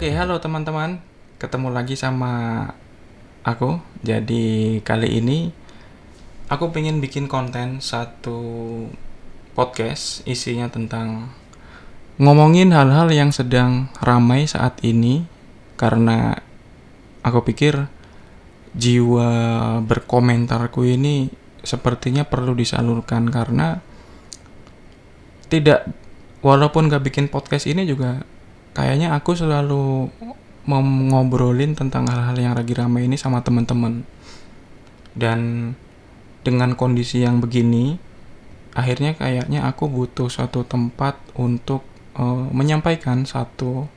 Oke, halo teman-teman. Ketemu lagi sama aku. Jadi kali ini aku pengen bikin konten satu podcast isinya tentang ngomongin hal-hal yang sedang ramai saat ini karena aku pikir jiwa berkomentarku ini sepertinya perlu disalurkan karena tidak walaupun gak bikin podcast ini juga kayaknya aku selalu ngobrolin tentang hal-hal yang lagi ramai ini sama teman-teman. Dan dengan kondisi yang begini, akhirnya kayaknya aku butuh suatu tempat untuk menyampaikan satu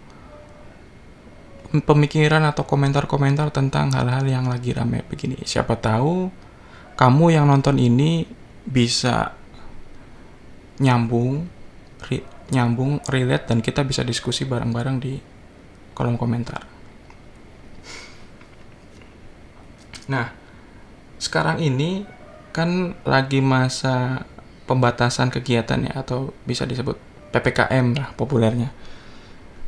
pemikiran atau komentar-komentar tentang hal-hal yang lagi ramai begini. Siapa tahu kamu yang nonton ini bisa nyambung, relate, dan kita bisa diskusi bareng-bareng di kolom komentar. Nah, sekarang ini kan lagi masa pembatasan kegiatan ya, atau bisa disebut PPKM lah populernya.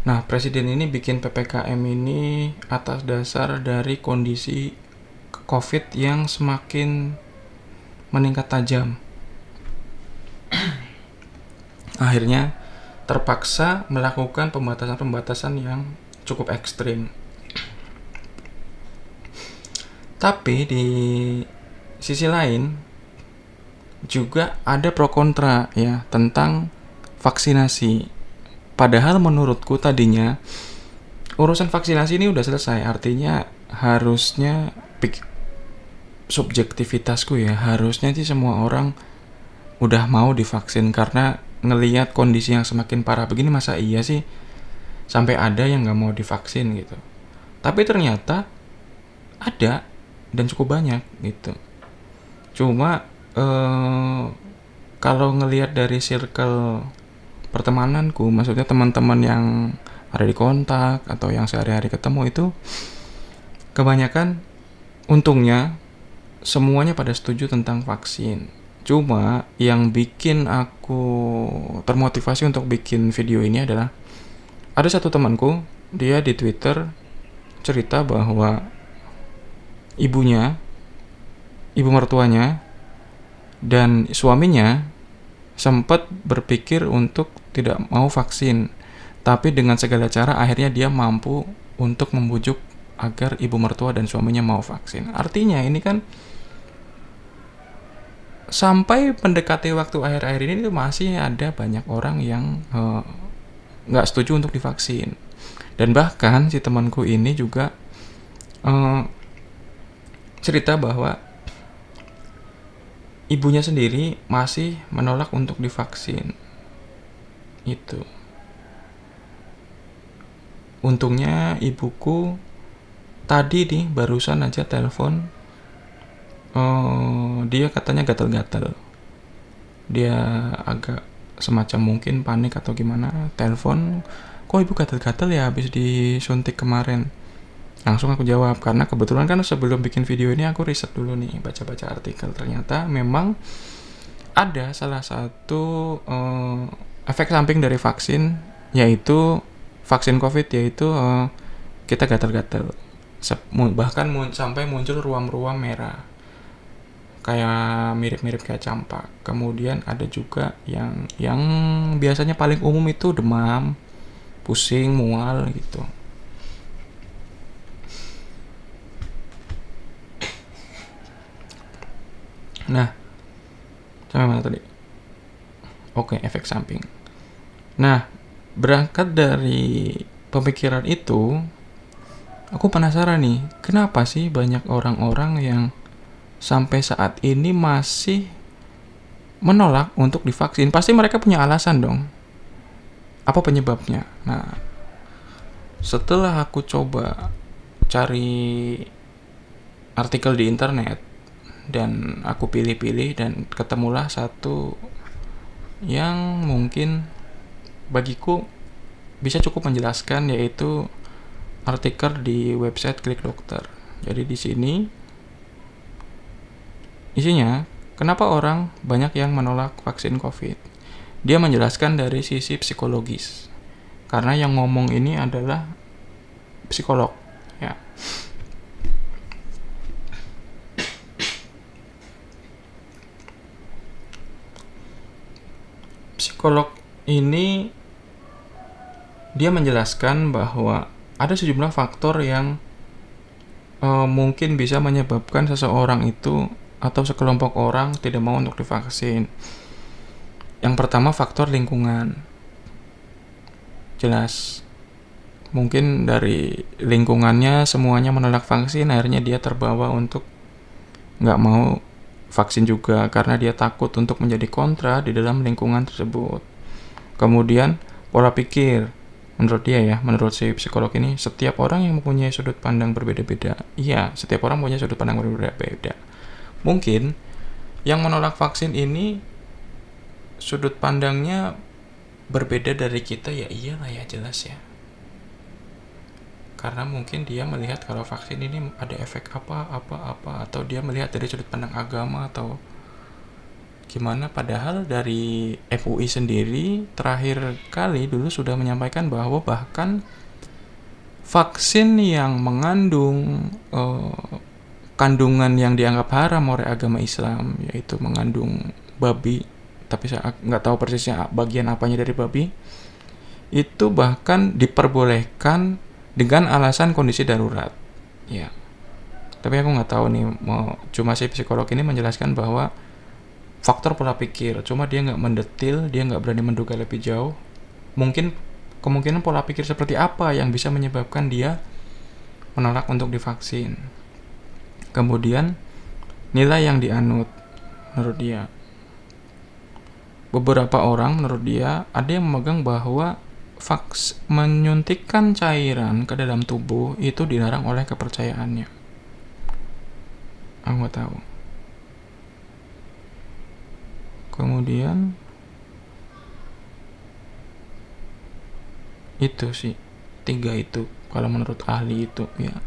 Nah, presiden ini bikin PPKM ini atas dasar dari kondisi COVID yang semakin meningkat tajam. Akhirnya terpaksa melakukan pembatasan-pembatasan yang cukup ekstrim. Tapi di sisi lain juga ada pro kontra ya tentang vaksinasi. Padahal menurutku tadinya urusan vaksinasi ini udah selesai. Artinya harusnya subjektivitasku ya, harusnya sih semua orang udah mau divaksin karena ngelihat kondisi yang semakin parah begini, masa iya sih sampai ada yang nggak mau divaksin gitu. Tapi ternyata ada dan cukup banyak gitu. Cuma kalau ngelihat dari circle pertemananku, maksudnya teman-teman yang ada di kontak atau yang sehari-hari ketemu itu, kebanyakan untungnya semuanya pada setuju tentang vaksin. Cuma yang bikin aku termotivasi untuk bikin video ini adalah ada satu temanku, dia di Twitter cerita bahwa ibu mertuanya dan suaminya sempat berpikir untuk tidak mau vaksin, tapi dengan segala cara akhirnya dia mampu untuk membujuk agar ibu mertua dan suaminya mau vaksin. Artinya ini kan sampai mendekati waktu akhir-akhir ini masih ada banyak orang yang nggak setuju untuk divaksin. Dan bahkan si temanku ini juga cerita bahwa ibunya sendiri masih menolak untuk divaksin. Itu. Untungnya ibuku tadi nih barusan aja telepon. Dia katanya gatal-gatal. Dia agak semacam mungkin panik atau gimana. Telepon, kok ibu gatal-gatal ya habis disuntik kemarin. Langsung aku jawab, karena kebetulan kan sebelum bikin video ini aku riset dulu nih, baca-baca artikel. Ternyata memang ada salah satu efek samping dari vaksin, yaitu vaksin COVID, yaitu kita gatal-gatal. Bahkan sampai muncul ruam-ruam merah, kayak mirip-mirip kayak campak. Kemudian ada juga yang biasanya paling umum itu demam, pusing, mual gitu. Nah, sampai mana tadi? Oke, efek samping. Nah, berangkat dari pemikiran itu, aku penasaran nih, kenapa sih banyak orang-orang yang sampai saat ini masih menolak untuk divaksin? Pasti mereka punya alasan dong. Apa penyebabnya? Nah, setelah aku coba cari artikel di internet dan aku pilih-pilih, dan ketemulah satu yang mungkin bagiku bisa cukup menjelaskan, yaitu artikel di website Klik Dokter. Jadi di sini isinya, kenapa orang banyak yang menolak vaksin COVID? Dia menjelaskan dari sisi psikologis. Karena yang ngomong ini adalah psikolog ya. Psikolog ini dia menjelaskan bahwa ada sejumlah faktor yang mungkin bisa menyebabkan seseorang itu atau sekelompok orang tidak mau untuk divaksin. Yang pertama, faktor lingkungan. Jelas, mungkin dari lingkungannya semuanya menolak vaksin, akhirnya dia terbawa untuk nggak mau vaksin juga karena dia takut untuk menjadi kontra di dalam lingkungan tersebut. Kemudian pola pikir. Menurut dia ya, menurut si psikolog ini, setiap orang yang mempunyai sudut pandang berbeda-beda. Iya, setiap orang punya sudut pandang berbeda-beda. Mungkin yang menolak vaksin ini sudut pandangnya berbeda dari kita, ya iyalah ya, jelas ya. Karena mungkin dia melihat kalau vaksin ini ada efek apa, atau dia melihat dari sudut pandang agama atau gimana, padahal dari FUI sendiri terakhir kali dulu sudah menyampaikan bahwa bahkan vaksin yang mengandung kandungan yang dianggap haram oleh agama Islam, yaitu mengandung babi, tapi saya nggak tahu persisnya bagian apanya dari babi, itu bahkan diperbolehkan dengan alasan kondisi darurat ya. Tapi aku nggak tahu nih, cuma si psikolog ini menjelaskan bahwa faktor pola pikir, cuma dia nggak mendetil, dia nggak berani menduga lebih jauh. Mungkin kemungkinan pola pikir seperti apa yang bisa menyebabkan dia menolak untuk divaksin. Kemudian nilai yang dianut menurut dia. Beberapa orang menurut dia ada yang memegang bahwa menyuntikkan cairan ke dalam tubuh itu dilarang oleh kepercayaannya. Aku nggak tahu. Kemudian itu sih 3 itu kalau menurut ahli itu ya.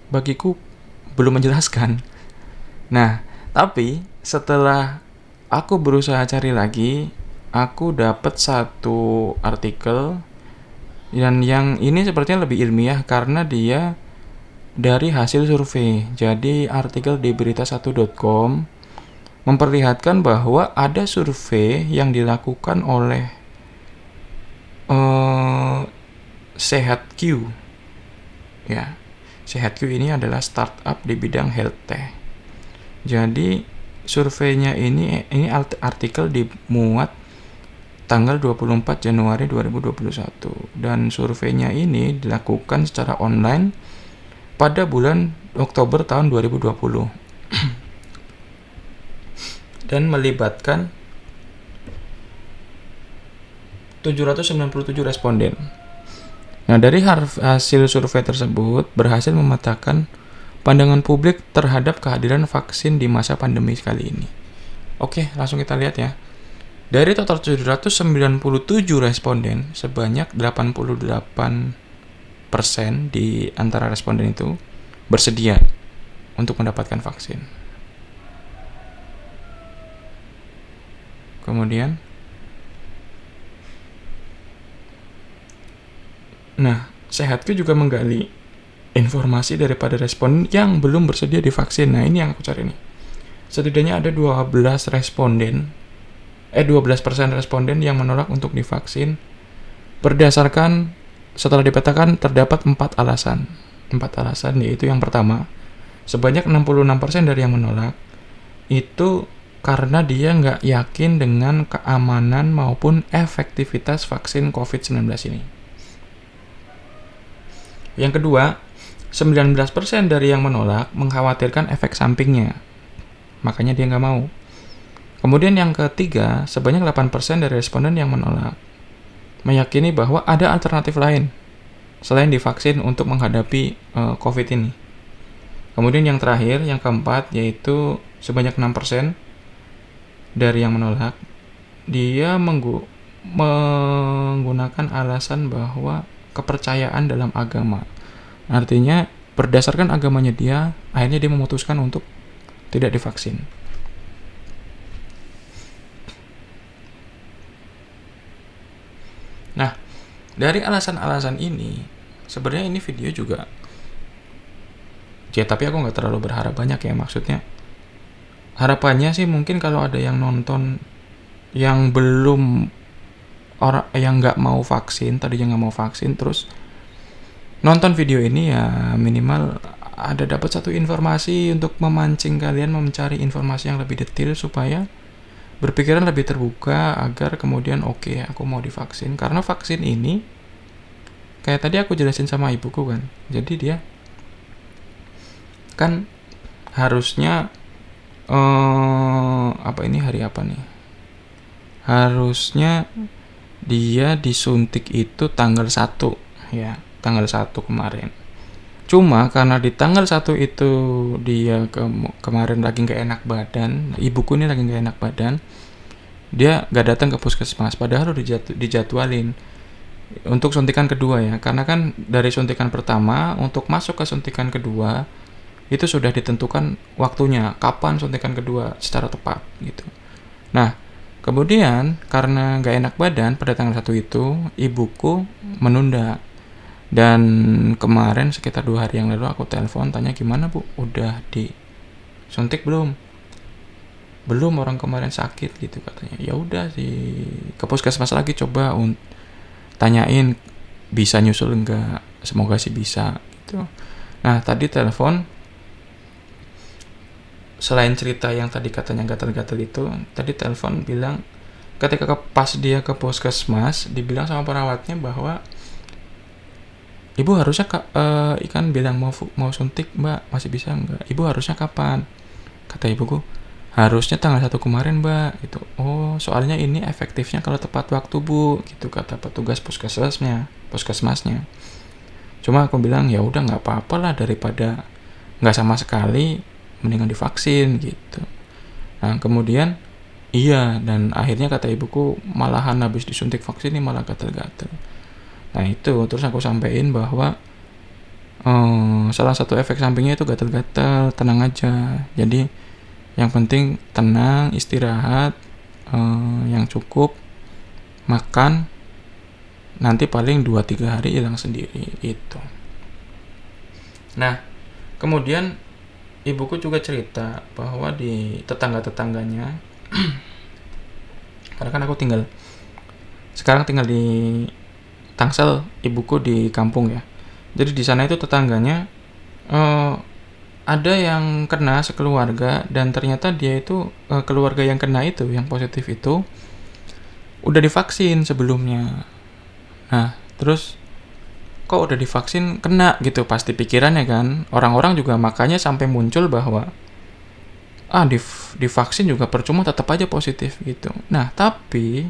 Bagiku belum menjelaskan. Nah, tapi setelah aku berusaha cari lagi, aku dapat satu artikel, dan yang ini sepertinya lebih ilmiah karena dia dari hasil survei. Jadi artikel di berita1.com memperlihatkan bahwa ada survei yang dilakukan oleh SehatQ ya. SehatQ ini adalah startup di bidang health tech. Jadi surveinya ini artikel dimuat tanggal 24 Januari 2021 dan surveinya ini dilakukan secara online pada bulan Oktober tahun 2020 dan melibatkan 797 responden. Nah, dari hasil survei tersebut berhasil memetakan pandangan publik terhadap kehadiran vaksin di masa pandemi kali ini. Oke, langsung kita lihat ya. Dari total 797 responden, sebanyak 88% di antara responden itu bersedia untuk mendapatkan vaksin. Kemudian, SehatQ juga menggali informasi daripada responden yang belum bersedia divaksin. Nah, ini yang aku cari nih. Setidaknya ada 12% responden yang menolak untuk divaksin. Berdasarkan setelah dipetakan terdapat 4 alasan. 4 alasan yaitu yang pertama, sebanyak 66% dari yang menolak itu karena dia nggak yakin dengan keamanan maupun efektivitas vaksin COVID-19 ini. Yang kedua, 19% dari yang menolak mengkhawatirkan efek sampingnya, makanya dia nggak mau. Kemudian yang ketiga, sebanyak 8% dari responden yang menolak meyakini bahwa ada alternatif lain selain divaksin untuk menghadapi COVID ini. Kemudian yang terakhir, yang keempat, yaitu sebanyak 6% dari yang menolak, dia menggunakan alasan bahwa kepercayaan dalam agama. Artinya berdasarkan agamanya dia, akhirnya dia memutuskan untuk tidak divaksin. Nah, dari alasan-alasan ini sebenarnya ini video juga ya, tapi aku nggak terlalu berharap banyak ya. Maksudnya harapannya sih mungkin kalau ada yang nonton yang belum, orang yang nggak mau vaksin, tadinya nggak mau vaksin, terus nonton video ini, ya minimal ada dapat satu informasi untuk memancing kalian mencari informasi yang lebih detail supaya berpikiran lebih terbuka agar kemudian oke, aku mau divaksin. Karena vaksin ini kayak tadi aku jelasin sama ibuku kan, jadi dia kan harusnya hari apa nih, harusnya dia disuntik itu tanggal 1 ya, tanggal 1 kemarin. Cuma karena di tanggal 1 itu dia kemarin lagi gak enak badan, ibuku ini lagi gak enak badan, dia gak datang ke puskesmas, padahal udah dijadwalin untuk suntikan kedua ya. Karena kan dari suntikan pertama untuk masuk ke suntikan kedua itu sudah ditentukan waktunya, kapan suntikan kedua secara tepat gitu. Nah, kemudian karena gak enak badan pada tanggal 1 itu, ibuku menunda. Dan kemarin sekitar 2 hari yang lalu aku telepon tanya, gimana bu, udah disuntik belum? Belum, orang kemarin sakit gitu katanya. Ya udah sih, ke puskesmas lagi coba tanyain bisa nyusul enggak, semoga sih bisa gitu. Nah tadi telepon, selain cerita yang tadi katanya gatal-gatal itu, tadi telepon bilang ketika pas dia ke puskesmas dibilang sama perawatnya bahwa ibu harusnya ikan bilang mau suntik mbak, masih bisa enggak? Ibu harusnya kapan? Kata ibuku, harusnya tanggal 1 kemarin mbak gitu. Oh soalnya ini efektifnya kalau tepat waktu bu gitu, kata petugas puskesmasnya. Cuma aku bilang ya udah nggak apa-apa lah, daripada nggak sama sekali mendingan divaksin gitu. Nah kemudian iya, dan akhirnya kata ibuku malahan habis disuntik vaksin ini malah gatel-gatel. Nah itu terus aku sampein bahwa salah satu efek sampingnya itu gatel-gatel. Tenang aja, jadi yang penting tenang, istirahat yang cukup, makan, nanti paling 2-3 hari hilang sendiri itu. Nah kemudian ibuku juga cerita bahwa di tetangga-tetangganya karena kan aku sekarang tinggal di Tangsel, ibuku di kampung ya. Jadi di sana itu tetangganya ada yang kena sekeluarga, dan ternyata dia itu keluarga yang kena itu, yang positif itu udah divaksin sebelumnya. Nah terus kok udah divaksin kena gitu, pasti pikirannya kan. Orang-orang juga makanya sampai muncul bahwa divaksin juga percuma, tetap aja positif gitu. Nah tapi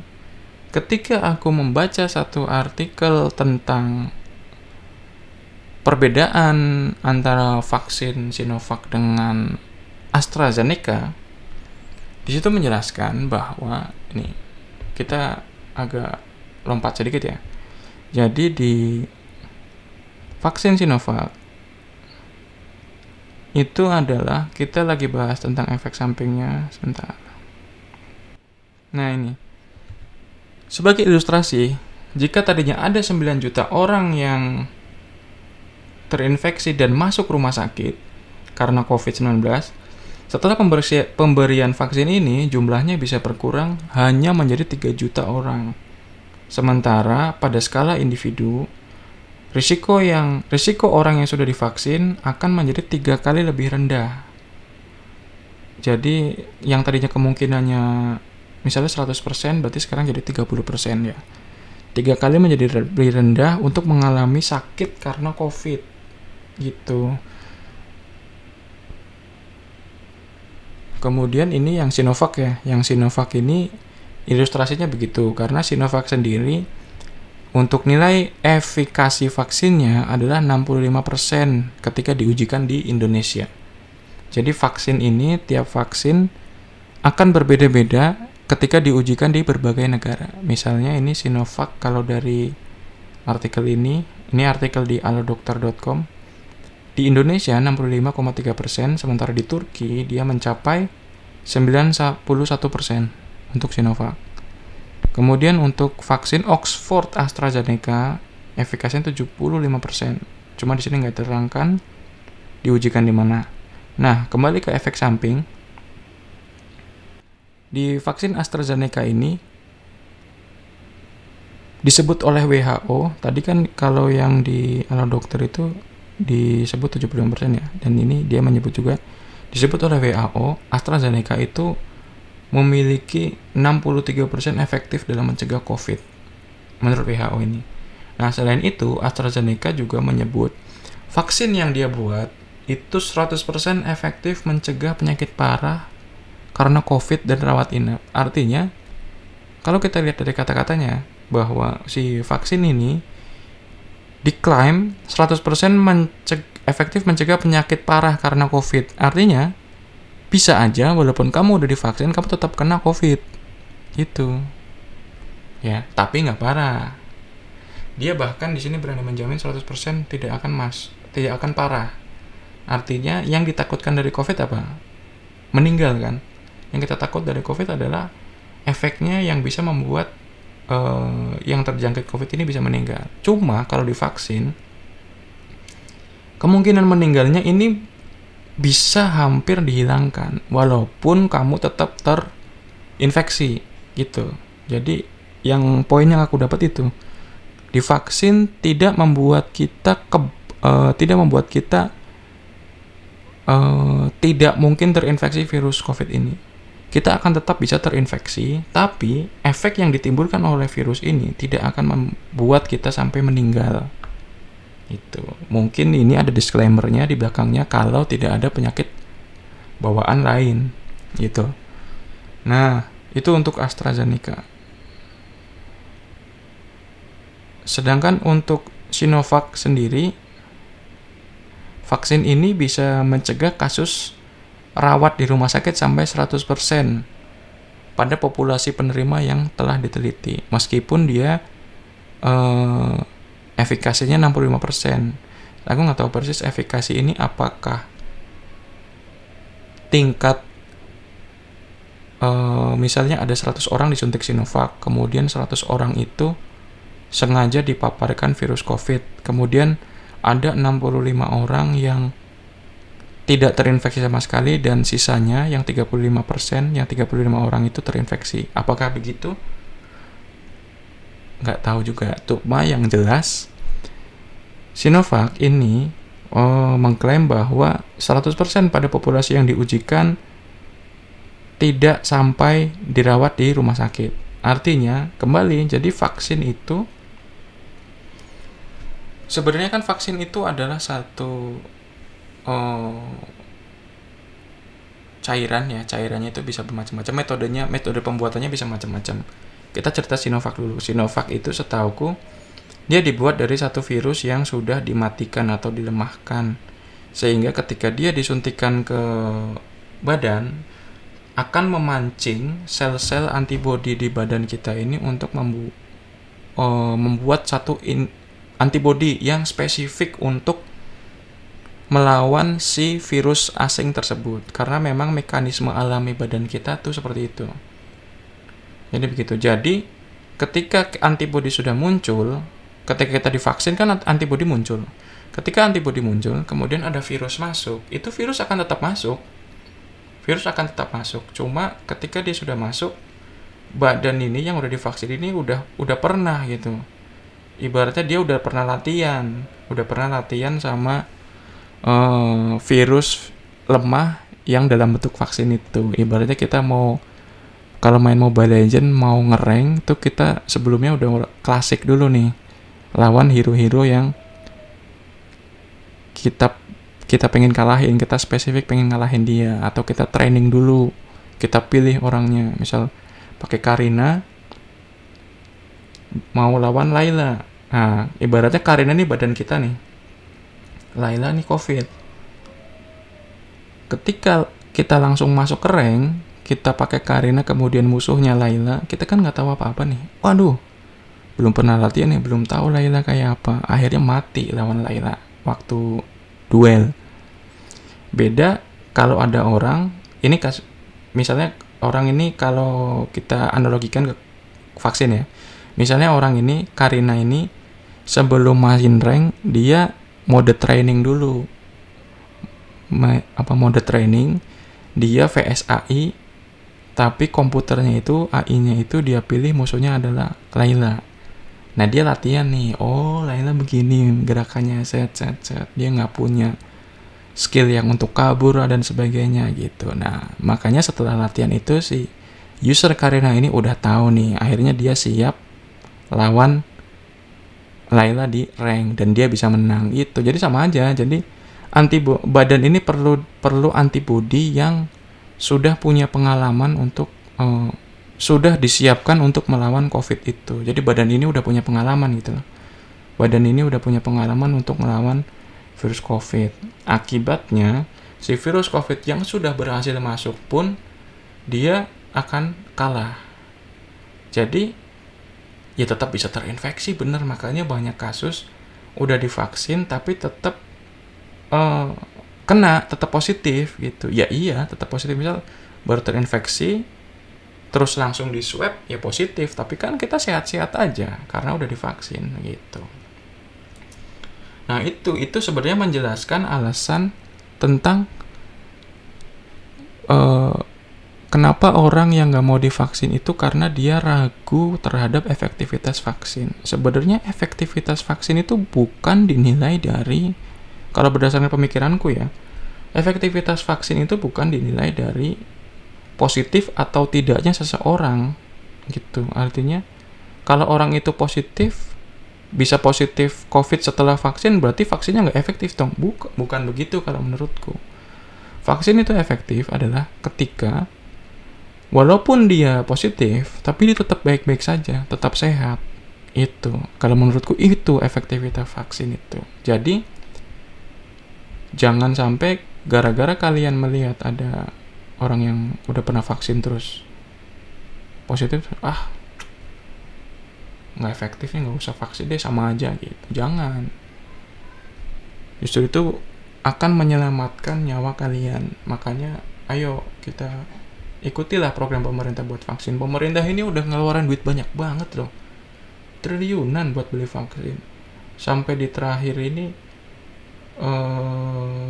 ketika aku membaca satu artikel tentang perbedaan antara vaksin Sinovac dengan AstraZeneca, di situ menjelaskan bahwa ini kita agak lompat sedikit ya. Jadi di vaksin Sinovac itu adalah, kita lagi bahas tentang efek sampingnya sebentar. Nah ini sebagai ilustrasi, jika tadinya ada 9 juta orang yang terinfeksi dan masuk rumah sakit karena COVID-19, setelah pemberian vaksin ini jumlahnya bisa berkurang hanya menjadi 3 juta orang. Sementara pada skala individu, risiko orang yang sudah divaksin akan menjadi 3 kali lebih rendah. Jadi yang tadinya kemungkinannya misalnya 100%, berarti sekarang jadi 30% ya. 3 kali menjadi lebih rendah untuk mengalami sakit karena COVID gitu. Kemudian ini yang Sinovac ya. Yang Sinovac ini ilustrasinya begitu, karena Sinovac sendiri untuk nilai efikasi vaksinnya adalah 65% ketika diujikan di Indonesia. Jadi vaksin ini, tiap vaksin akan berbeda-beda ketika diujikan di berbagai negara. Misalnya ini Sinovac, kalau dari artikel ini artikel di alodokter.com, di Indonesia 65,3%, sementara di Turki dia mencapai 91% untuk Sinovac. Kemudian untuk vaksin Oxford AstraZeneca efikasinya 75%. Cuma di sini nggak diterangkan diujikan di mana. Nah, kembali ke efek samping. Di vaksin AstraZeneca ini disebut oleh WHO, tadi kan kalau yang di ala dokter itu disebut 75% ya, dan ini dia menyebut juga disebut oleh WHO, AstraZeneca itu memiliki 63% efektif dalam mencegah COVID menurut WHO ini. Nah, selain itu AstraZeneca juga menyebut vaksin yang dia buat itu 100% efektif mencegah penyakit parah karena COVID dan rawat inap. Artinya, kalau kita lihat dari kata-katanya, bahwa si vaksin ini diklaim 100% efektif mencegah penyakit parah karena COVID. Artinya, bisa aja walaupun kamu udah divaksin, kamu tetap kena COVID. Gitu. Ya, tapi nggak parah. Dia bahkan di sini berani menjamin 100% tidak akan parah. Artinya, yang ditakutkan dari COVID apa? Meninggal kan? Yang kita takut dari COVID adalah efeknya yang bisa membuat yang terjangkit COVID ini bisa meninggal. Cuma kalau divaksin, kemungkinan meninggalnya ini bisa hampir dihilangkan, walaupun kamu tetap terinfeksi gitu. Jadi yang poin yang aku dapat itu, divaksin tidak membuat kita tidak mungkin terinfeksi virus COVID ini. Kita akan tetap bisa terinfeksi, tapi efek yang ditimbulkan oleh virus ini tidak akan membuat kita sampai meninggal. Itu. Mungkin ini ada disclaimer-nya di belakangnya kalau tidak ada penyakit bawaan lain, gitu. Nah, itu untuk AstraZeneca. Sedangkan untuk Sinovac sendiri, vaksin ini bisa mencegah kasus rawat di rumah sakit sampai 100% pada populasi penerima yang telah diteliti, meskipun dia efikasinya 65%. Aku nggak tahu persis efikasi ini apakah tingkat misalnya ada 100 orang disuntik Sinovac, kemudian 100 orang itu sengaja dipaparkan virus COVID, kemudian ada 65 orang yang tidak terinfeksi sama sekali, dan sisanya yang 35%, yang 35 orang itu terinfeksi. Apakah begitu? Nggak tahu juga. Cuma yang jelas, Sinovac ini mengklaim bahwa 100% pada populasi yang diujikan tidak sampai dirawat di rumah sakit. Artinya, kembali, jadi vaksin itu, sebenarnya kan vaksin itu adalah satu cairan ya, cairannya itu bisa bermacam-macam, metode pembuatannya bisa macam-macam. Kita cerita Sinovac dulu. Sinovac itu setauku dia dibuat dari satu virus yang sudah dimatikan atau dilemahkan, sehingga ketika dia disuntikan ke badan akan memancing sel-sel antibodi di badan kita ini untuk membuat satu antibodi yang spesifik untuk melawan si virus asing tersebut, karena memang mekanisme alami badan kita tuh seperti itu. Jadi begitu. Jadi ketika antibodi sudah muncul, ketika kita divaksin kan antibodi muncul. Ketika antibodi muncul, kemudian ada virus masuk, itu virus akan tetap masuk. Cuma ketika dia sudah masuk, badan ini yang udah divaksin ini udah pernah gitu. Ibaratnya dia udah pernah latihan sama virus lemah yang dalam bentuk vaksin itu. Ibaratnya kita kalau main Mobile Legends mau ngerank tuh, kita sebelumnya udah klasik dulu nih, lawan hero-hero yang kita pengen kalahin, kita spesifik pengen ngalahin dia, atau kita training dulu, kita pilih orangnya, misal pakai Karina mau lawan Layla. Nah, ibaratnya Karina nih badan kita nih, Layla nih COVID. Ketika kita langsung masuk ke rank, kita pakai Karina kemudian musuhnya Layla, kita kan nggak tahu apa-apa nih. Waduh, belum pernah latihan nih, belum tahu Layla kayak apa. Akhirnya mati lawan Layla waktu duel. Beda kalau ada orang, ini misalnya orang ini, kalau kita analogikan ke vaksin ya. Misalnya orang ini, Karina ini sebelum main rank dia mode training dulu. Mode training dia VSAI, tapi komputernya itu AI-nya itu dia pilih musuhnya adalah Layla. Nah dia latihan nih, oh Layla begini gerakannya, set. Dia nggak punya skill yang untuk kabur dan sebagainya gitu. Nah makanya setelah latihan itu si user Karina ini udah tahu nih, akhirnya dia siap lawan Layla di rank dan dia bisa menang itu. Jadi sama aja. Jadi badan ini perlu antibody yang sudah punya pengalaman untuk sudah disiapkan untuk melawan COVID itu. Jadi badan ini udah punya pengalaman gitu loh. Badan ini udah punya pengalaman untuk melawan virus COVID. Akibatnya si virus COVID yang sudah berhasil masuk pun dia akan kalah. Jadi ya tetap bisa terinfeksi, bener. Makanya banyak kasus udah divaksin tapi tetap kena, tetap positif gitu. Ya iya, tetap positif. Misal baru terinfeksi terus langsung di swab ya positif, tapi kan kita sehat-sehat aja karena udah divaksin gitu. Nah itu sebenarnya menjelaskan alasan tentang kenapa orang yang nggak mau divaksin itu karena dia ragu terhadap efektivitas vaksin. Sebenarnya efektivitas vaksin itu bukan dinilai dari, kalau berdasarkan pemikiranku ya, efektivitas vaksin itu bukan dinilai dari positif atau tidaknya seseorang gitu. Artinya kalau orang itu positif, bisa positif COVID setelah vaksin, berarti vaksinnya nggak efektif dong. Bukan begitu kalau menurutku. Vaksin itu efektif adalah ketika walaupun dia positif, tapi dia tetap baik-baik saja, tetap sehat. Itu kalau menurutku itu efektivitas vaksin itu. Jadi jangan sampai gara-gara kalian melihat ada orang yang udah pernah vaksin terus positif, nggak efektif nih, nggak usah vaksin deh, sama aja gitu. Jangan. Justru itu akan menyelamatkan nyawa kalian. Makanya ayo kita ikutilah program pemerintah buat vaksin. Pemerintah ini udah ngeluarin duit banyak banget loh, triliunan buat beli vaksin. Sampai di terakhir ini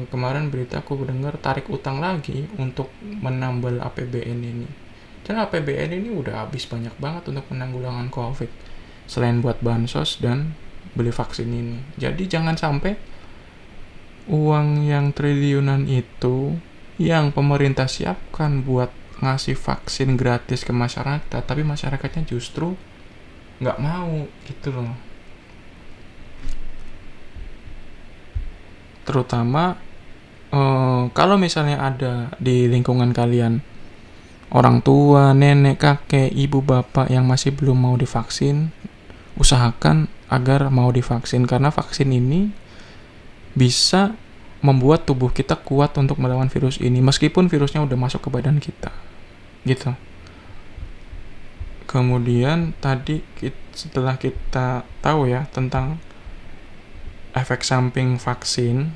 kemarin berita aku dengar tarik utang lagi untuk menambal APBN ini. Dan APBN ini udah habis banyak banget untuk penanggulangan COVID, selain buat bansos dan beli vaksin ini. Jadi jangan sampai uang yang triliunan itu yang pemerintah siapkan buat ngasih vaksin gratis ke masyarakat, tapi masyarakatnya justru nggak mau gitu loh. Terutama kalau misalnya ada di lingkungan kalian orang tua, nenek, kakek, ibu, bapak yang masih belum mau divaksin, usahakan agar mau divaksin, karena vaksin ini bisa membuat tubuh kita kuat untuk melawan virus ini meskipun virusnya udah masuk ke badan kita gitu. Kemudian tadi setelah kita tahu ya tentang efek samping vaksin,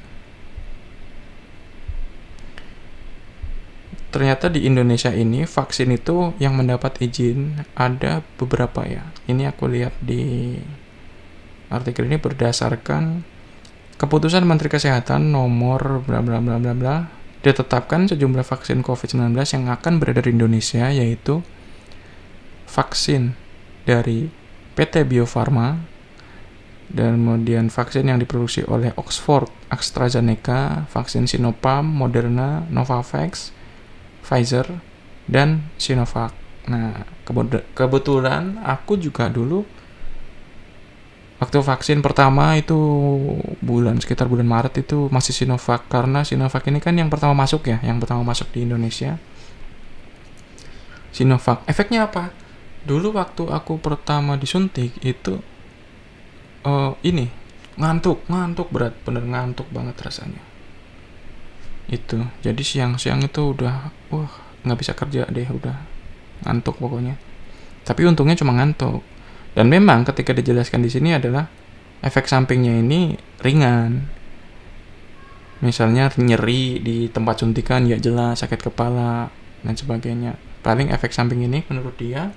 ternyata di Indonesia ini vaksin itu yang mendapat izin ada beberapa ya. Ini aku lihat di artikel ini berdasarkan keputusan Menteri Kesehatan nomor bla bla bla bla bla, ditetapkan sejumlah vaksin COVID-19 yang akan beredar di Indonesia, yaitu vaksin dari PT Bio Farma, dan kemudian vaksin yang diproduksi oleh Oxford AstraZeneca, vaksin Sinopharm, Moderna, Novavax, Pfizer, dan Sinovac. Nah, kebetulan aku juga dulu waktu vaksin pertama itu sekitar bulan Maret itu masih Sinovac, karena Sinovac ini kan yang pertama masuk ya, yang pertama masuk di Indonesia. Sinovac, efeknya apa? Dulu waktu aku pertama disuntik itu ini ngantuk berat, bener ngantuk banget rasanya. Itu, jadi siang-siang itu udah nggak bisa kerja deh, udah ngantuk pokoknya. Tapi untungnya cuma ngantuk. Dan memang ketika dijelaskan di sini adalah efek sampingnya ini ringan. Misalnya nyeri di tempat suntikan ya jelas, sakit kepala dan sebagainya. Paling efek samping ini menurut dia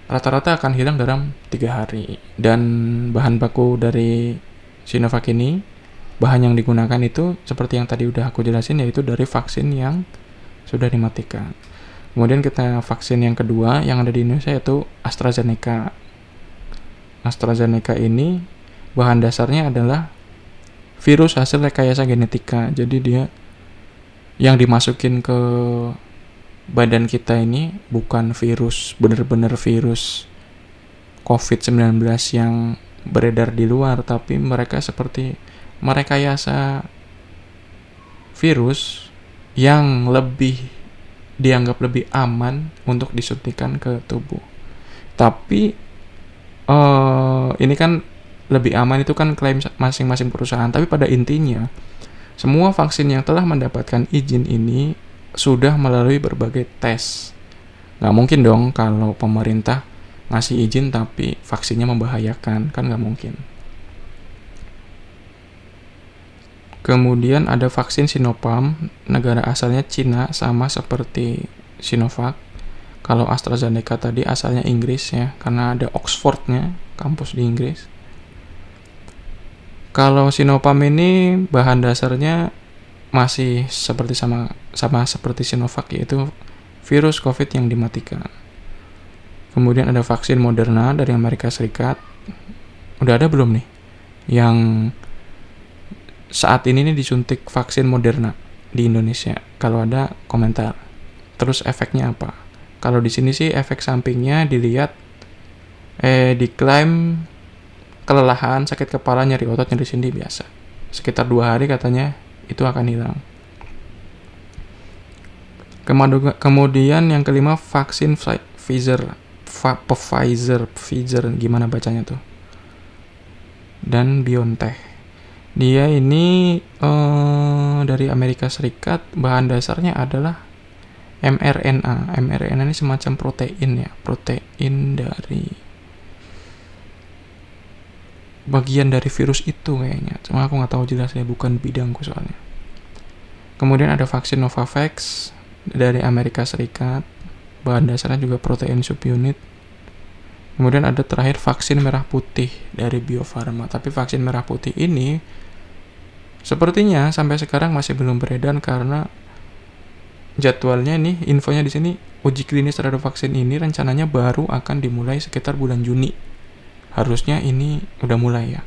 rata-rata akan hilang dalam 3 hari. Dan bahan baku dari Sinovac ini, bahan yang digunakan itu seperti yang tadi udah aku jelasin, yaitu dari vaksin yang sudah dimatikan. Kemudian kita vaksin yang kedua yang ada di Indonesia yaitu AstraZeneca. AstraZeneca ini bahan dasarnya adalah virus hasil rekayasa genetika. Jadi dia yang dimasukin ke badan kita ini bukan virus, bener-bener virus COVID-19 yang beredar di luar, tapi mereka seperti merekayasa virus yang dianggap lebih aman untuk disuntikan ke tubuh. Tapi ini kan lebih aman itu kan klaim masing-masing perusahaan, tapi pada intinya semua vaksin yang telah mendapatkan izin ini sudah melalui berbagai tes. Nggak mungkin dong kalau pemerintah ngasih izin tapi vaksinnya membahayakan, kan nggak mungkin. Kemudian ada vaksin Sinopharm, negara asalnya Cina, sama seperti Sinovac. Kalau AstraZeneca tadi asalnya Inggris ya, karena ada Oxfordnya, kampus di Inggris. Kalau Sinopharm ini bahan dasarnya masih sama seperti Sinovac, yaitu virus COVID yang dimatikan. Kemudian ada vaksin Moderna dari Amerika Serikat. Udah ada belum nih yang saat ini nih disuntik vaksin Moderna di Indonesia? Kalau ada, komentar. Terus efeknya apa? Kalau di sini sih efek sampingnya dilihat diklaim kelelahan, sakit kepala, nyeri otot, nyeri sendi biasa. Sekitar 2 hari katanya itu akan hilang. Kemudian yang kelima vaksin Pfizer gimana bacanya tuh, dan BioNTech. Dia ini dari Amerika Serikat, bahan dasarnya adalah mRNA. mRNA ini semacam protein ya, protein dari bagian dari virus itu kayaknya. Cuma aku nggak tahu jelasnya, bukan bidangku soalnya. Kemudian ada vaksin Novavax dari Amerika Serikat, bahan dasarnya juga protein subunit. Kemudian ada terakhir vaksin merah putih dari Bio Farma. Tapi vaksin merah putih ini sepertinya sampai sekarang masih belum beredar karena jadwalnya nih, infonya di sini, uji klinis terhadap vaksin ini rencananya baru akan dimulai sekitar bulan Juni. Harusnya ini udah mulai ya.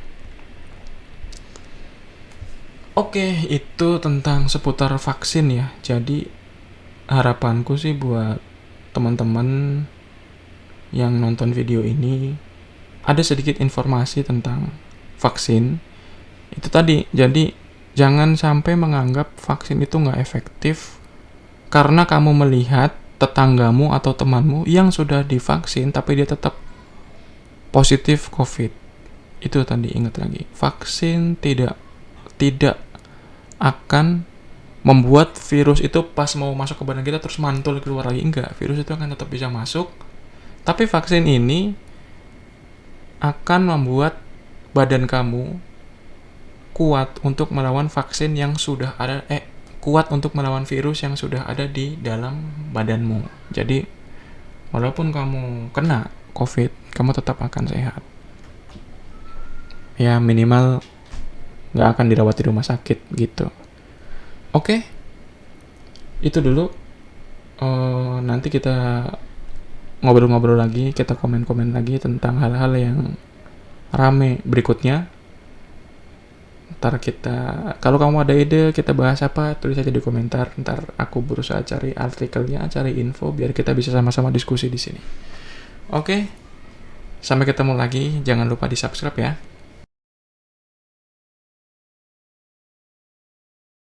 Oke, itu tentang seputar vaksin ya. Jadi harapanku sih buat teman-teman yang nonton video ini ada sedikit informasi tentang vaksin. Itu tadi, jadi jangan sampai menganggap vaksin itu nggak efektif karena kamu melihat tetanggamu atau temanmu yang sudah divaksin tapi dia tetap positif COVID. Itu tadi, ingat lagi, vaksin tidak akan membuat virus itu pas mau masuk ke badan kita terus mantul keluar lagi. Enggak, virus itu akan tetap bisa masuk, tapi vaksin ini akan membuat badan kamu kuat untuk melawan vaksin yang sudah ada, kuat untuk melawan virus yang sudah ada di dalam badanmu. Jadi walaupun kamu kena COVID, kamu tetap akan sehat. Ya minimal nggak akan dirawat di rumah sakit gitu. Oke, itu dulu. Nanti kita ngobrol-ngobrol lagi, kita komen-komen lagi tentang hal-hal yang rame berikutnya. Ntar kalau kamu ada ide kita bahas apa, tulis aja di komentar. Ntar aku berusaha cari artikelnya, cari info biar kita bisa sama-sama diskusi di sini. Oke, sampai ketemu lagi. Jangan lupa di subscribe ya.